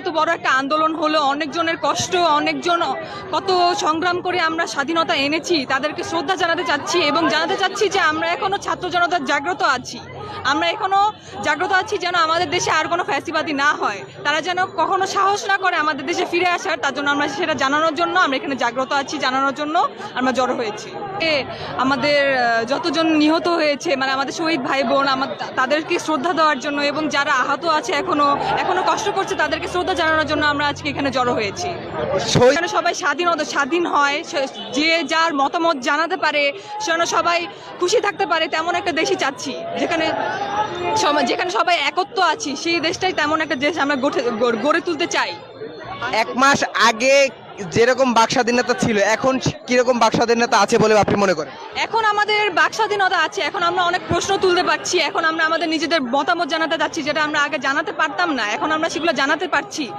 এত বড় একটা আন্দোলন হলো, অনেকজনের কষ্ট, অনেকজন কত সংগ্রাম করে আমরা স্বাধীনতা এনেছি, তাদেরকে শ্রদ্ধা জানাতে চাচ্ছি এবং জানাতে চাচ্ছি যে আমরা এখনো ছাত্র জনতার জাগ্রত আছি। আমরা এখনো জাগ্রত আছি যেন আমাদের দেশে আর কোনো ফ্যাসিবাদী না হয়, তারা যেন কখনো সাহস না করে আমাদের দেশে ফিরে আসার। তার জন্য আমরা সেটা জানানোর জন্য আমরা এখানে জাগ্রত আছি, জানানোর জন্য আমরা জড়ো হয়েছি। আমাদের যতজন নিহত হয়েছে, মানে আমাদের শহীদ ভাই বোন, তাদেরকে শ্রদ্ধা দেওয়ার জন্য এবং যারা আহত আছে এখনো কষ্ট করছে তাদেরকে শ্রদ্ধা জানানোর জন্য আমরা আজকে এখানে জড়ো হয়েছি। এখানে সবাই স্বাধীন হয়, যে যার মতামত জানাতে পারে, সেখানে সবাই খুশি থাকতে পারে, তেমন একটা দেশই চাচ্ছি যেখানে সবাই একত্র আছি। সেই দেশটাই তেমন একটা দেশ আমরা গড়ে তুলতে চাই। 1 মাস আগে যেরকম বাক স্বাধীনতা ছিল, এখন কিরকম বাক স্বাধীনতা আছে বলে আপনি মনে করেন? এখন আমাদের বাক স্বাধীনতা আছে, এখন আমরা অনেক প্রশ্ন তুলতে পারছি, এখন আমরা আমাদের নিজেদের মতামত জানাতে চাচ্ছি, যেটা আমরা আগে জানাতে পারতাম না, এখন আমরা সেগুলো জানাতে পারছি।